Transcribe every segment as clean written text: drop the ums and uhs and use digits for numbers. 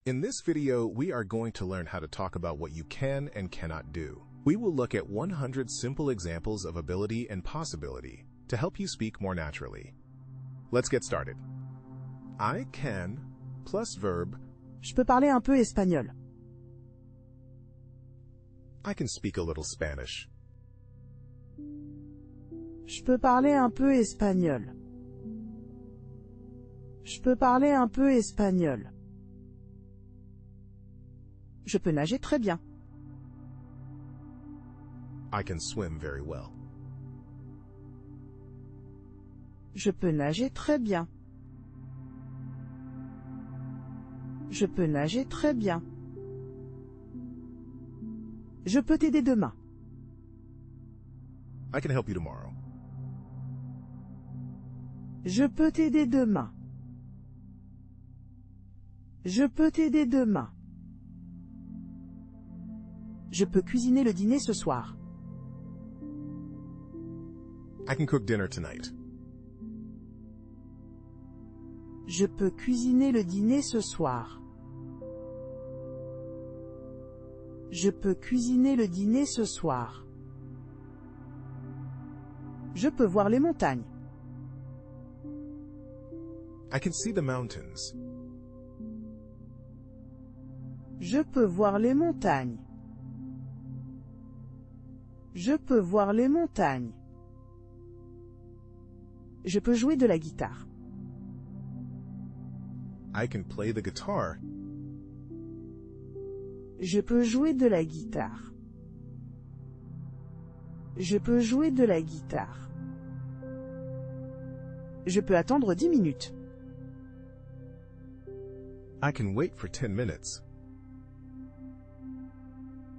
In this video, we are going to learn how to talk about what you can and cannot do. We will look at 100 simple examples of ability and possibility to help you speak more naturally. Let's get started. I can plus verb. Je peux parler un peu espagnol. I can speak a little Spanish. Je peux parler un peu espagnol. Je peux parler un peu espagnol. Je peux nager très bien. I can swim very well. Je peux nager très bien. Je peux nager très bien. Je peux t'aider demain. I can help you tomorrow. Je peux t'aider demain. Je peux t'aider demain. Je peux cuisiner le dîner ce soir. I can cook dinner tonight. Je peux cuisiner le dîner ce soir. Je peux cuisiner le dîner ce soir. Je peux voir les montagnes. I can see the mountains. Je peux voir les montagnes. Je peux voir les montagnes. Je peux jouer de la guitare. I can play the guitar. Je peux jouer de la guitare. Je peux jouer de la guitare. Je peux attendre 10 minutes. I can wait for 10 minutes.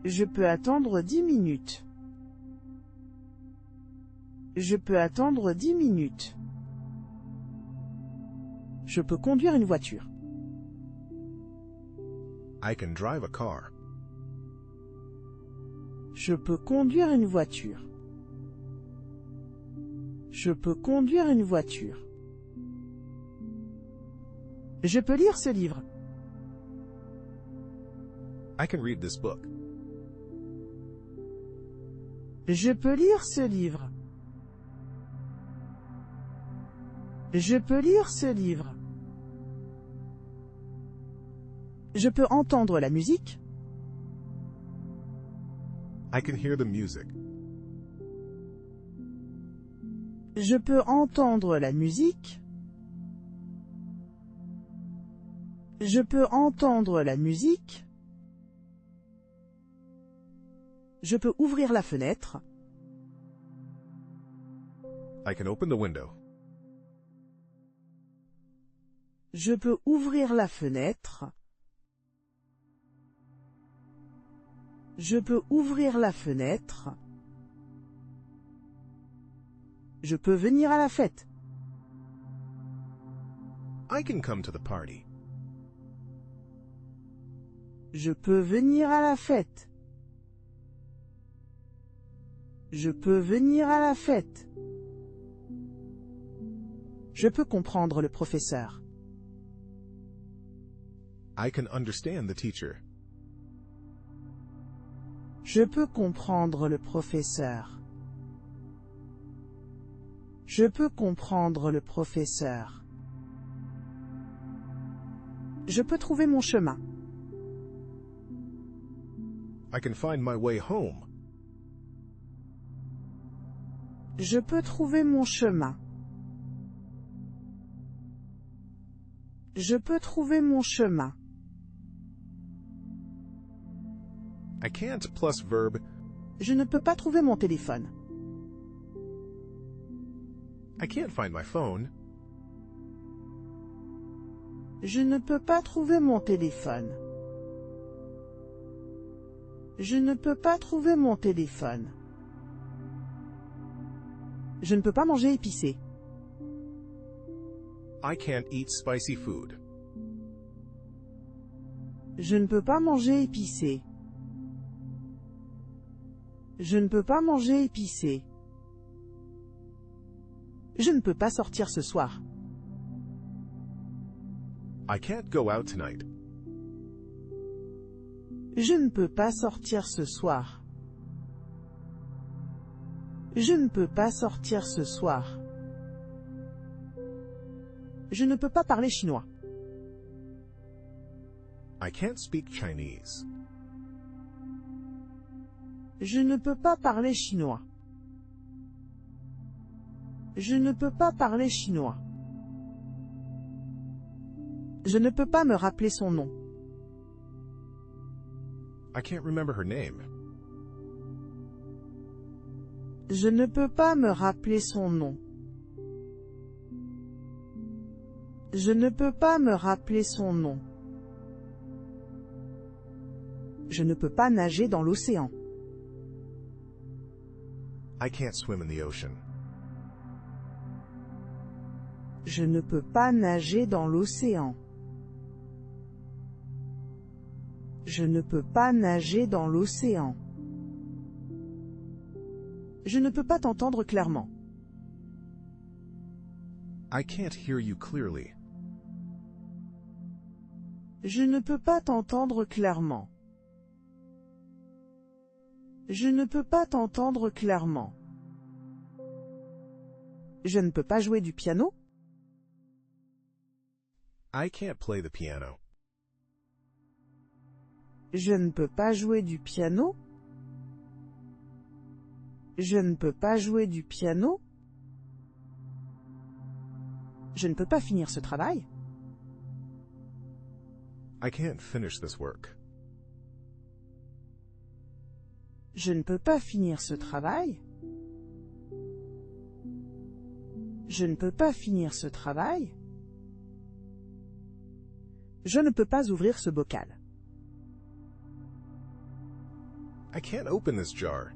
Je peux attendre 10 minutes. Je peux attendre 10 minutes. Je peux conduire une voiture. I can drive a car. Je peux conduire une voiture. Je peux conduire une voiture. Je peux lire ce livre. I can read this book. Je peux lire ce livre. Je peux lire ce livre. Je peux entendre la musique. I can hear the music. Je peux entendre la musique. Je peux entendre la musique. Je peux ouvrir la fenêtre. I can open the window. Je peux ouvrir la fenêtre. Je peux ouvrir la fenêtre. Je peux venir à la fête. I can come to the party. Je peux venir à la fête. Je peux venir à la fête. Je peux comprendre le professeur. I can understand the teacher. Je peux comprendre le professeur. Je peux comprendre le professeur. Je peux trouver mon chemin. I can find my way home. Je peux trouver mon chemin. Je peux trouver mon chemin. I can't plus verb. Je ne peux pas trouver mon téléphone. I can't find my phone. Je ne peux pas trouver mon téléphone. Je ne peux pas trouver mon téléphone. Je ne peux pas manger épicé. I can't eat spicy food. Je ne peux pas manger épicé. Je ne peux pas manger épicé. Je ne peux pas sortir ce soir. I can't go out tonight. Je ne peux pas sortir ce soir. Je ne peux pas sortir ce soir. Je ne peux pas parler chinois. I can't speak Chinese. Je ne peux pas parler chinois. Je ne peux pas parler chinois. Je ne peux pas me rappeler son nom. I can't remember her name. Je ne peux pas me rappeler son nom. Je ne peux pas me rappeler son nom. Je ne peux pas nager dans l'océan. I can't swim in the ocean. Je ne peux pas nager dans l'océan. Je ne peux pas nager dans l'océan. Je ne peux pas t'entendre clairement. I can't hear you clearly. Je ne peux pas t'entendre clairement. Je ne peux pas t'entendre clairement. Je ne peux pas jouer du piano. I can't play the piano. Je ne peux pas jouer du piano. Je ne peux pas jouer du piano. Je ne peux pas finir ce travail. I can't finish this work. Je ne peux pas finir ce travail. Je ne peux pas finir ce travail. Je ne peux pas ouvrir ce bocal. I can't open this jar.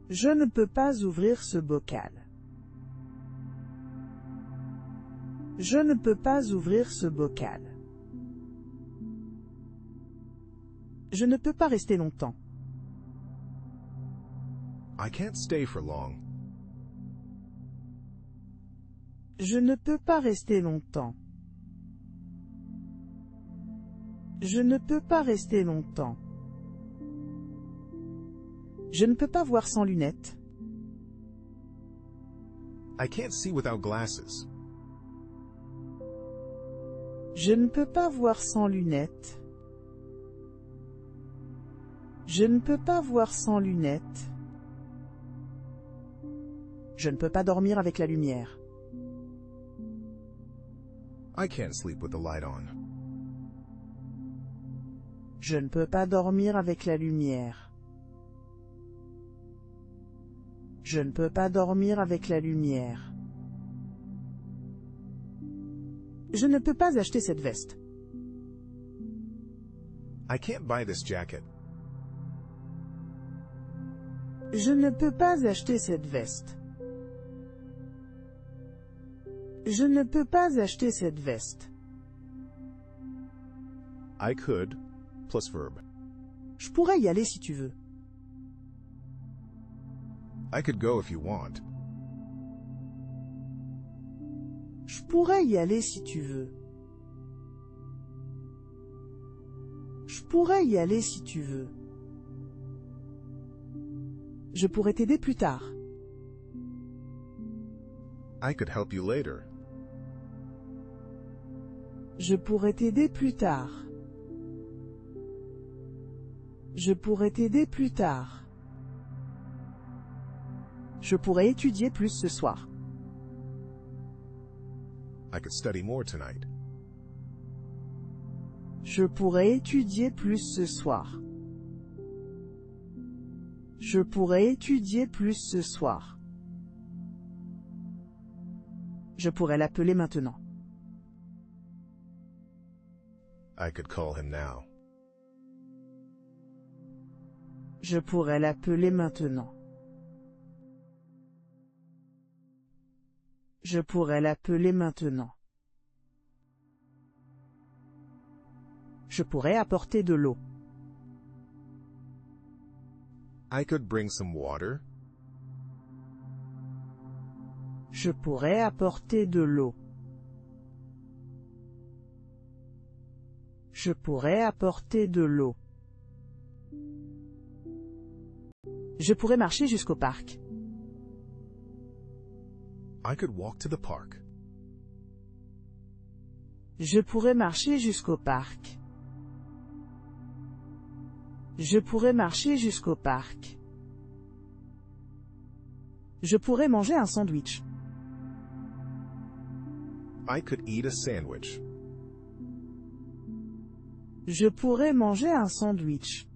Je ne peux pas ouvrir ce bocal. Je ne peux pas ouvrir ce bocal. Je ne peux pas rester longtemps. I can't stay for long. Je ne peux pas rester longtemps. Je ne peux pas rester longtemps. Je ne peux pas voir sans lunettes. I can't see without glasses. Je ne peux pas voir sans lunettes. Je ne peux pas voir sans lunettes. Je ne peux pas dormir avec la lumière. I can't sleep with the light on. Je ne peux pas dormir avec la lumière. Je ne peux pas dormir avec la lumière. Je ne peux pas acheter cette veste. I can't buy this jacket. Je ne peux pas acheter cette veste. Je ne peux pas acheter cette veste. I could, plus verb. Je pourrais y aller si tu veux. I could go if you want. Je pourrais y aller si tu veux. Je pourrais y aller si tu veux. Je pourrais t'aider plus tard. I could help you later. Je pourrais t'aider plus tard. Je pourrais t'aider plus tard. Je pourrais étudier plus ce soir. I could study more tonight. Je pourrais étudier plus ce soir. Je pourrais étudier plus ce soir. Je pourrais l'appeler maintenant. I could call him now. Je pourrais l'appeler maintenant. Je pourrais l'appeler maintenant. Je pourrais apporter de l'eau. I could bring some water. Je pourrais apporter de l'eau. Je pourrais apporter de l'eau. Je pourrais marcher jusqu'au parc. I could walk to the park. Je pourrais marcher jusqu'au parc. Je pourrais marcher jusqu'au parc. Je pourrais manger un sandwich. I could eat a sandwich. Je pourrais manger un sandwich.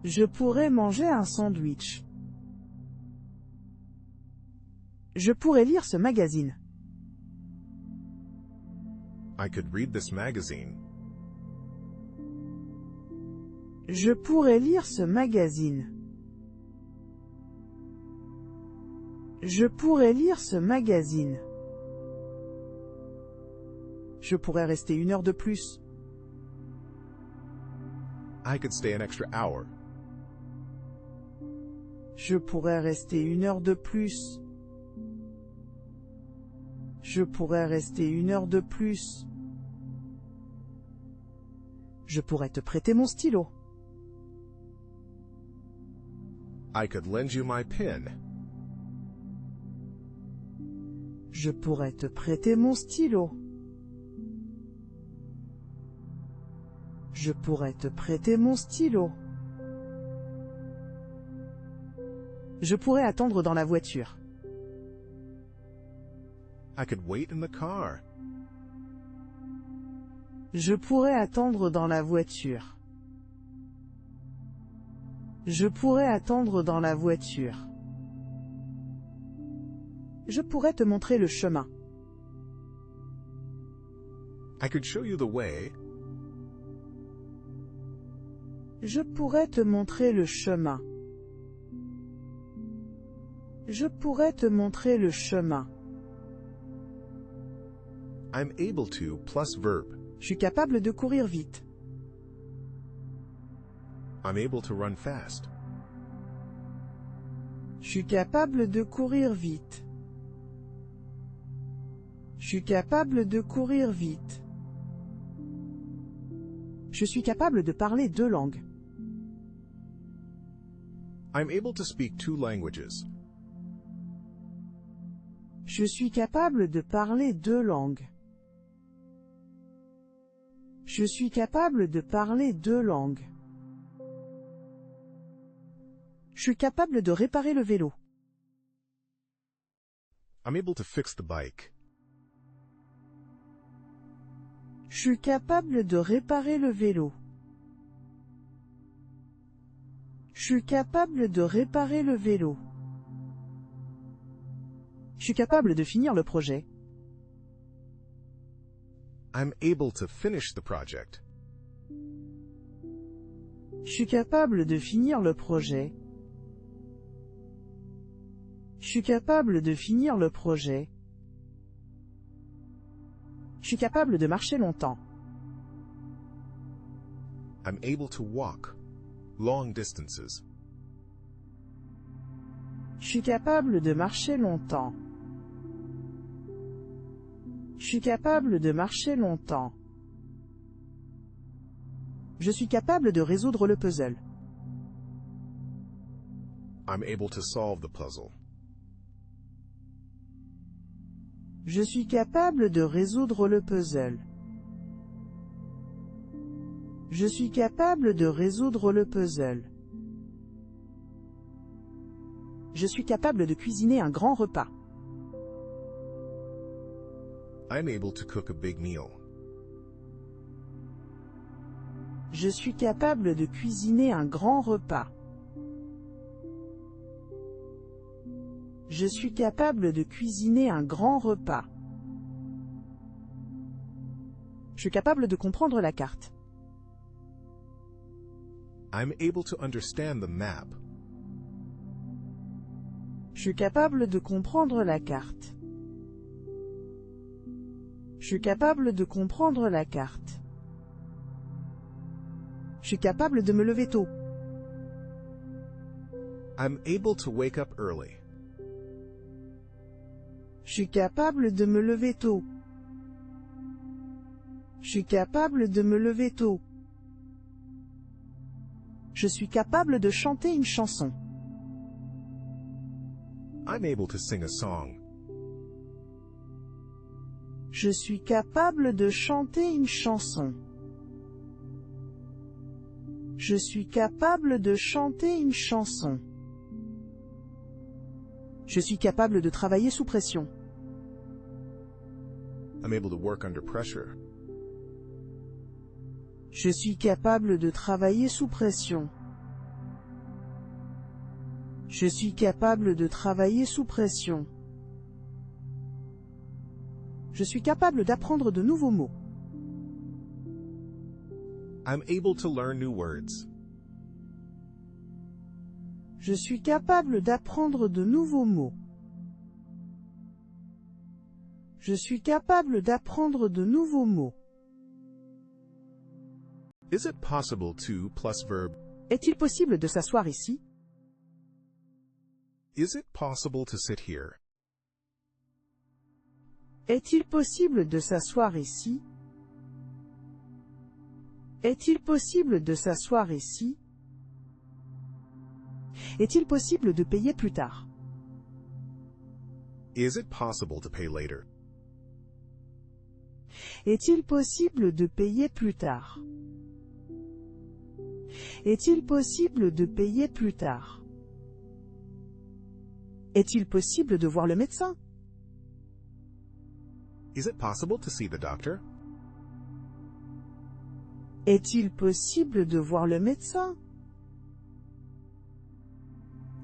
Je pourrais manger un sandwich. Je pourrais lire ce magazine. I could read this magazine. Je pourrais lire ce magazine. Je pourrais lire ce magazine. Je pourrais rester 1 heure de plus. I could stay an extra hour. Je pourrais rester 1 heure de plus. Je pourrais rester 1 heure de plus. Je pourrais te prêter mon stylo. I could lend you my pen. Je pourrais te prêter mon stylo. Je pourrais te prêter mon stylo. Je pourrais attendre dans la voiture. I could wait in the car. Je pourrais attendre dans la voiture. Je pourrais attendre dans la voiture. Je pourrais te montrer le chemin. I could show you the way. Je pourrais te montrer le chemin. Je pourrais te montrer le chemin. I'm able to plus verb. Je suis capable de courir vite. I'm able to run fast. Je suis capable de courir vite. Je suis capable de courir vite. Je suis capable de parler 2 langues. I'm able to speak 2 languages. Je suis capable de parler 2 langues. Je suis capable de parler 2 langues. Je suis capable de réparer le vélo. I'm able to fix the bike. Je suis capable de réparer le vélo. Je suis capable de réparer le vélo. Je suis capable de finir le projet. I'm able to finish the project. Je suis capable de finir le projet. Je suis capable de finir le projet. Je suis capable de marcher longtemps. I'm able to walk long distances. Je suis capable de marcher longtemps. Je suis capable de marcher longtemps. Je suis capable de résoudre le puzzle. I'm able to solve the puzzle. Je suis capable de résoudre le puzzle. Je suis capable de résoudre le puzzle. Je suis capable de cuisiner un grand repas. I'm able to cook a big meal. Je suis capable de cuisiner un grand repas. Je suis capable de cuisiner un grand repas. Je suis capable de comprendre la carte. I'm able to understand the map. Je suis capable de comprendre la carte. Je suis capable de comprendre la carte. Je suis capable de me lever tôt. I'm able to wake up early. Je suis capable de me lever tôt. Je suis capable de me lever tôt. Je suis capable de chanter une chanson. I'm able to sing a song. Je suis capable de chanter une chanson. Je suis capable de chanter une chanson. Je suis capable de travailler sous pression. I'm able to work under pressure. Je suis capable de travailler sous pression. Je suis capable de travailler sous pression. Je suis capable d'apprendre de nouveaux mots. I'm able to learn new words. Je suis capable d'apprendre de nouveaux mots. Je suis capable d'apprendre de nouveaux mots. Is it possible to plus verb? Est-il possible de s'asseoir ici? Is it possible to sit here? Est-il possible de s'asseoir ici? Est-il possible de s'asseoir ici? Est-il possible de payer plus tard? Is it possible to pay later? Est-il possible de payer plus tard? Est-il possible de payer plus tard? Est-il possible de voir le médecin? Is it possible to see the doctor? Est-il possible de voir le médecin?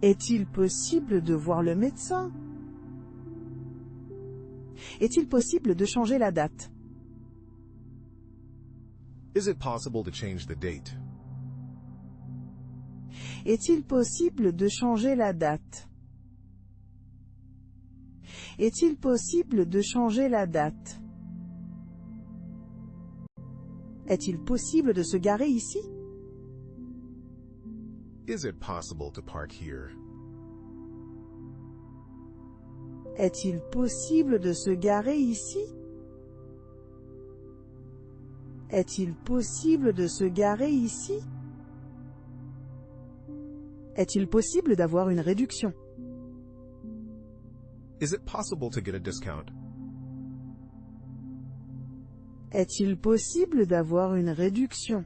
Est-il possible de voir le médecin? Est-il possible de changer la date? Is it possible to change the date? Est-il possible de changer la date? Est-il possible de changer la date? Est-il possible de se garer ici? Is it possible to park here? Est-il possible de se garer ici? Est-il possible de se garer ici? Est-il possible d'avoir une réduction? Is it possible to get a discount? Est-il possible d'avoir une réduction?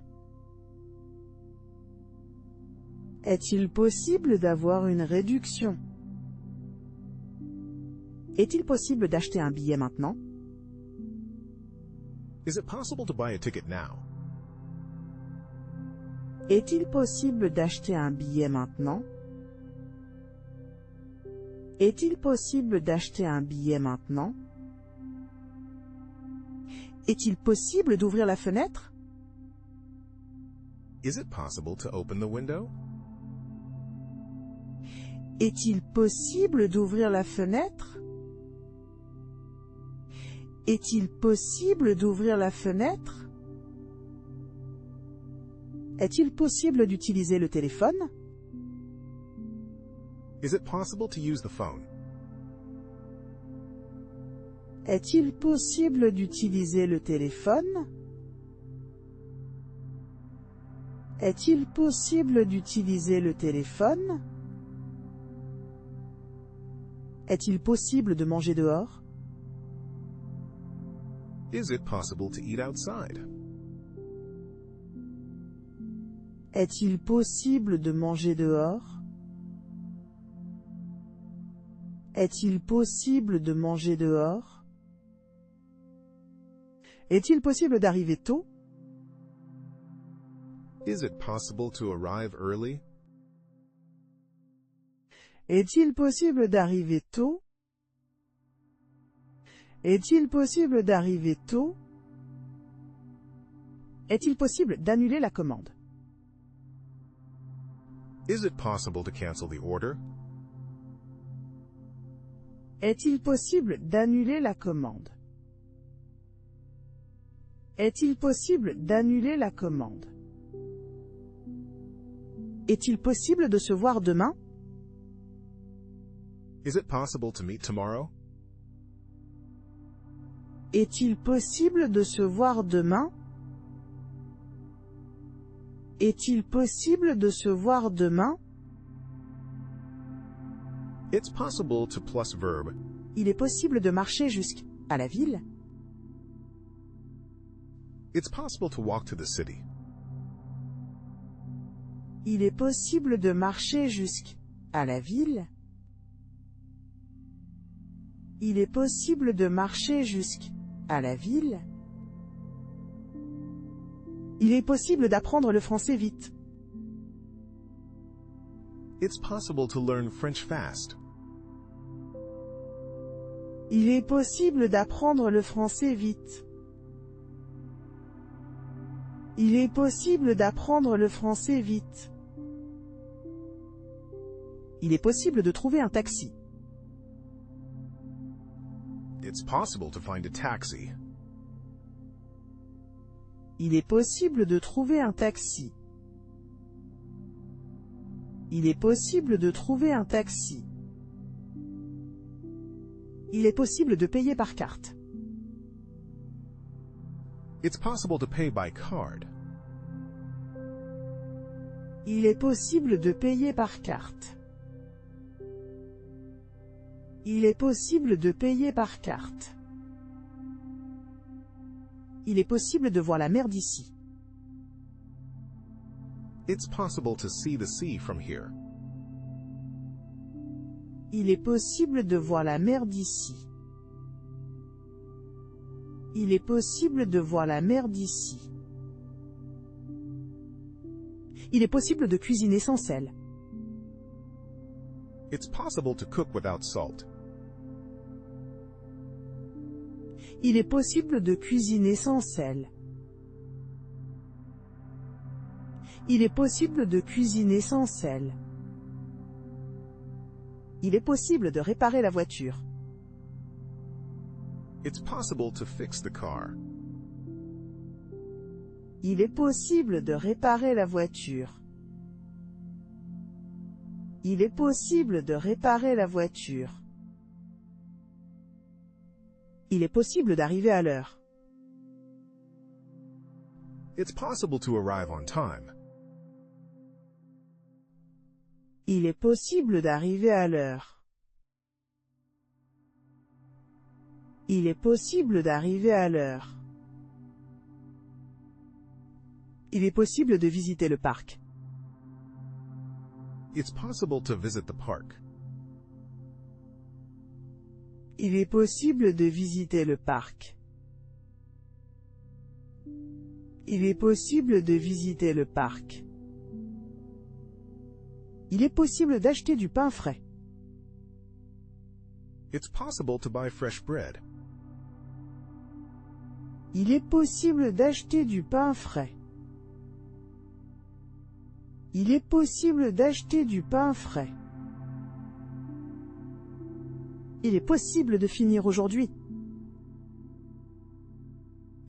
Est-il possible d'avoir une réduction? Est-il possible d'acheter un billet maintenant? Is it possible to buy a ticket now? Est-il possible d'acheter un billet maintenant? Est-il possible d'acheter un billet maintenant? Est-il possible d'ouvrir la fenêtre? Is it possible to open the window? Est-il possible d'ouvrir la fenêtre? Est-il possible d'ouvrir la fenêtre? Est-il possible d'utiliser le téléphone? Is it possible to use the phone? Est-il possible d'utiliser le téléphone? Est-il possible d'utiliser le téléphone? Est-il possible de manger dehors? Is it possible to eat outside? Est-il possible de manger dehors? Est-il possible de manger dehors? Est-il possible d'arriver tôt? Is it possible to arrive early? Est-il possible d'arriver tôt? Est-il possible d'arriver tôt? Est-il possible d'annuler la commande? Is it possible to cancel the order? Est-il possible d'annuler la commande? Est-il possible d'annuler la commande? Est-il possible de se voir demain? Is it possible to meet tomorrow? Est-il possible de se voir demain? Est-il possible de se voir demain? It's possible to plus verb. Il est possible de marcher jusqu'à la ville? It's possible to walk to the city. Il est possible de marcher jusqu'à la ville? Il est possible de marcher jusqu'à la ville? Il est possible d'apprendre le français vite. It's possible to learn French fast. Il est possible d'apprendre le français vite. Il est possible d'apprendre le français vite. Il est possible de trouver un taxi. It's possible to find a taxi. Il est possible de trouver un taxi. Il est possible de trouver un taxi. Il est possible de payer par carte. It's possible to pay by card. Il est possible de payer par carte. Il est possible de payer par carte. Il est possible de voir la mer d'ici. It's possible to see the sea from here. Il est possible de voir la mer d'ici. Il est possible de voir la mer d'ici. Il est possible de cuisiner sans sel. It's possible to cook without salt. Il est possible de cuisiner sans sel. Il est possible de cuisiner sans sel. Il est possible de réparer la voiture. It's possible to fix the car. Il est possible de réparer la voiture. Il est possible de réparer la voiture. Il est possible d'arriver à l'heure. It's possible to arrive on time. Il est possible d'arriver à l'heure. Il est possible d'arriver à l'heure. Il est possible de visiter le parc. It's possible to visit the park. Il est possible de visiter le parc. Il est possible de visiter le parc. Il est possible d'acheter du pain frais. It's possible to buy fresh bread. Il est possible d'acheter du pain frais. Il est possible d'acheter du pain frais. Il est possible de finir aujourd'hui.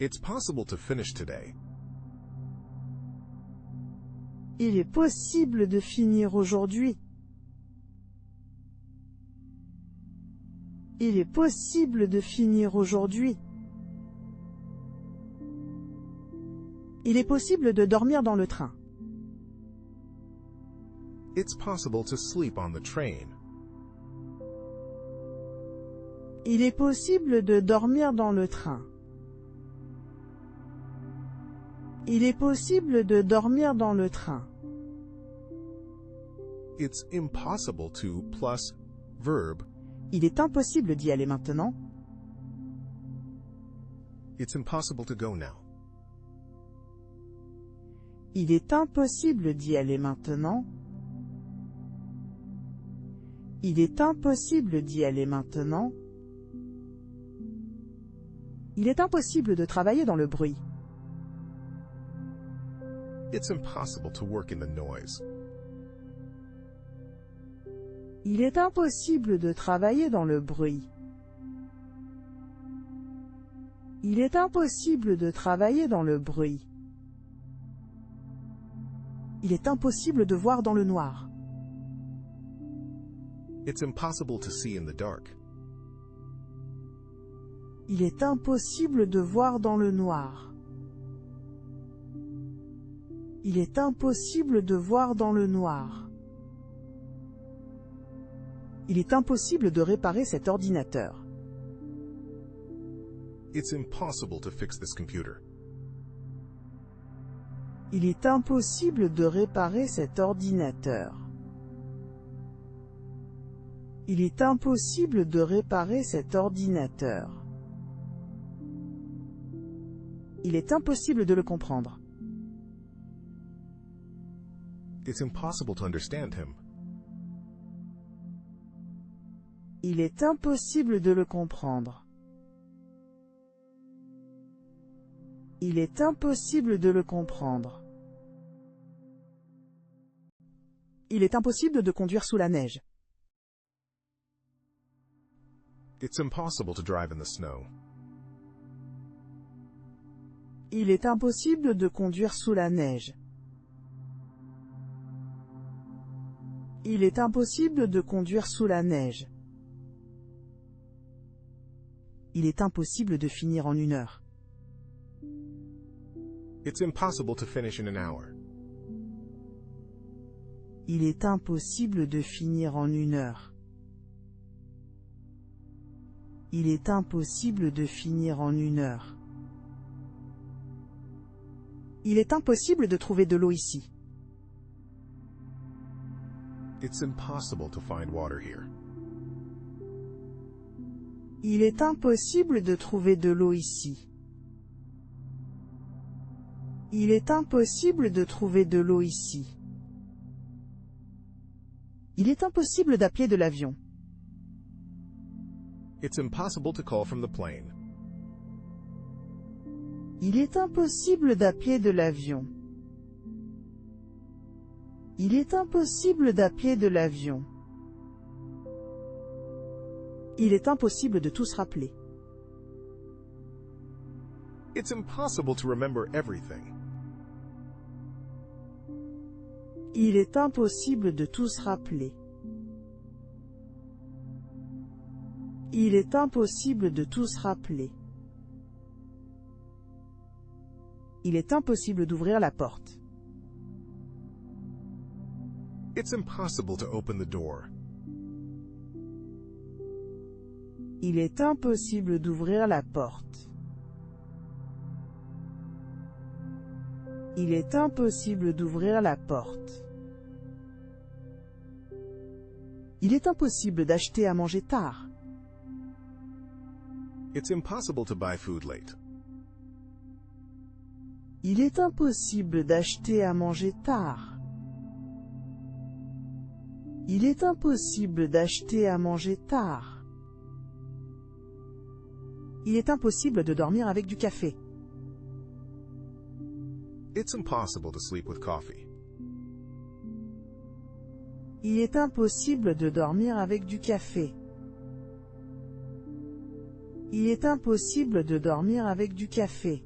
It's possible to finish today. Il est possible de finir aujourd'hui. Il est possible de finir aujourd'hui. Il est possible de dormir dans le train. It's possible to sleep on the train. Il est possible de dormir dans le train. Il est possible de dormir dans le train. It's impossible to plus verb. Il est impossible d'y aller maintenant. It's impossible to go now. Il est impossible d'y aller maintenant. Il est impossible d'y aller maintenant. Il est impossible de travailler dans le bruit. It's impossible to work in the noise. Il est impossible de travailler dans le bruit. Il est impossible de travailler dans le bruit. Il est impossible de voir dans le noir. It's impossible to see in the dark. Il est impossible de voir dans le noir. Il est impossible de voir dans le noir. Il est impossible de réparer cet ordinateur. It's impossible to fix this computer. Il est impossible de réparer cet ordinateur. Il est impossible de réparer cet ordinateur. Il est impossible de le comprendre. It's impossible to understand him. Il est impossible de le comprendre. Il est impossible de le comprendre. Il est impossible de conduire sous la neige. It's impossible to drive in the snow. Il est impossible de conduire sous la neige. Il est impossible de conduire sous la neige. Il est impossible de finir en 1 heure. It's impossible to finish in an hour. Il est impossible de finir en 1 heure. Il est impossible de finir en 1 heure. Il est impossible de trouver de l'eau ici. It's impossible to find water here. Il est impossible de trouver de l'eau ici. Il est impossible de trouver de l'eau ici. Il est impossible d'appeler de l'avion. It's impossible to call from the plane. Il est impossible d'appeler de l'avion. Il est impossible d'appeler de l'avion. Il est impossible de tout se rappeler. It's impossible to remember everything. Il est impossible de tout se rappeler. Il est impossible de tout se rappeler. Il est impossible d'ouvrir la porte. It's impossible to open the door. Il est impossible d'ouvrir la porte. Il est impossible d'ouvrir la porte. Il est impossible d'acheter à manger tard. It's impossible to buy food late. Il est impossible d'acheter à manger tard. Il est impossible d'acheter à manger tard. Il est impossible de dormir avec du café. It's impossible to sleep with coffee. Il est impossible de dormir avec du café. Il est impossible de dormir avec du café.